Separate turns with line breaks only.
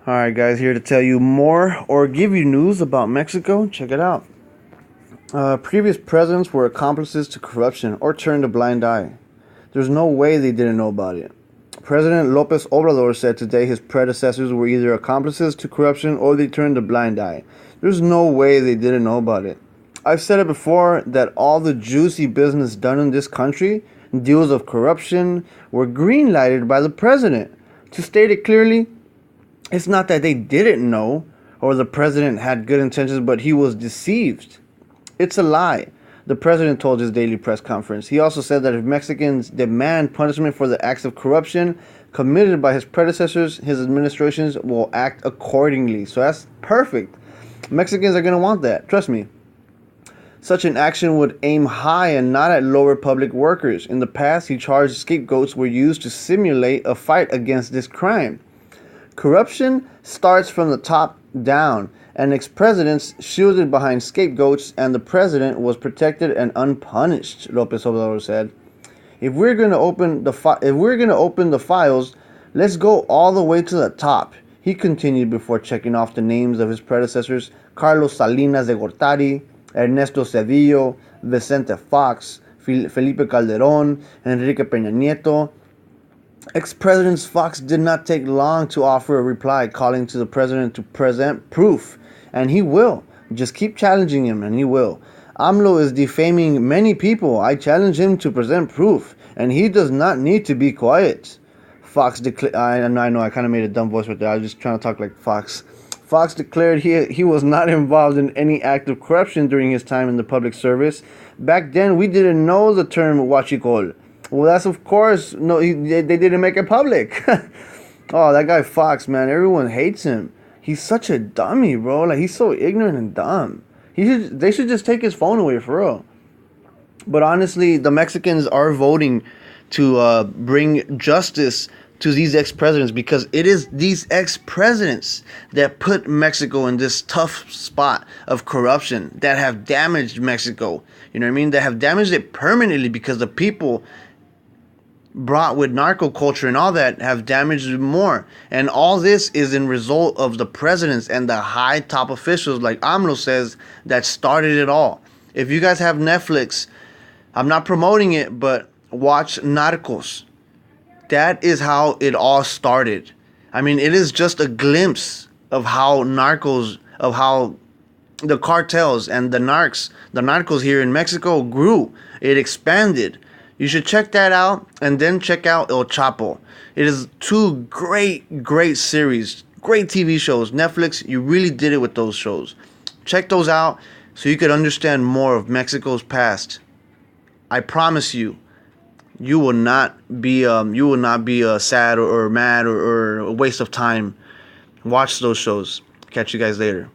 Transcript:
Alright guys, here to tell you more or give you news about Mexico. Check it out. Previous presidents were accomplices to corruption or turned a blind eye. There's no way they didn't know about it. President Lopez Obrador said today his predecessors were either accomplices to corruption or they turned a blind eye. There's no way they didn't know about it. I've said it before that all the juicy business done in this country, deals of corruption, were green-lighted by the president. To state it clearly, it's not that they didn't know or the president had good intentions, but he was deceived. It's a lie, the president told his daily press conference. He also said that if Mexicans demand punishment for the acts of corruption committed by his predecessors, his administrations will act accordingly. So that's perfect. Mexicans are going to want that. Trust me. Such an action would aim high and not at lower public workers. In the past, he charged scapegoats were used to simulate a fight against this crime. Corruption starts from the top down, and ex-presidents shielded behind scapegoats, and the president was protected and unpunished, Lopez Obrador said. If we're going to open the files, let's go all the way to the top, he continued before checking off the names of his predecessors: Carlos Salinas de Gortari, Ernesto Cedillo, Vicente Fox, Felipe Calderón, Enrique Peña Nieto. Ex-President Fox did not take long to offer a reply, calling to the president to present proof. And he will. Just keep challenging him, and he will. AMLO is defaming many people. I challenge him to present proof, and he does not need to be quiet. Fox declared. I know I kind of made a dumb voice right there. I was just trying to talk like Fox. Fox declared he was not involved in any act of corruption during his time in the public service. Back then, we didn't know the term huachicol. Well, that's of course, no, they didn't make it public. Oh, that guy Fox, man, everyone hates him. He's such a dummy, bro. Like, he's so ignorant and dumb. They should just take his phone away, for real. But honestly, the Mexicans are voting to bring justice to these ex-presidents, because it is these ex-presidents that put Mexico in this tough spot of corruption, that have damaged Mexico. You know what I mean? That have damaged it permanently, because the people brought with narco culture and all that have damaged it more. And all this is in result of the presidents and the high top officials, like AMLO says, that started it all. If you guys have Netflix, I'm not promoting it, but watch Narcos. That is how it all started. I mean, it is just a glimpse of how of how the cartels and the narcos here in Mexico grew. It expanded. You should check that out, and then check out El Chapo. It is two great series, great TV shows. Netflix, you really did it with those shows. Check those out so you could understand more of Mexico's past. I promise you, you will not be sad or mad or a waste of time. Watch those shows. Catch you guys later.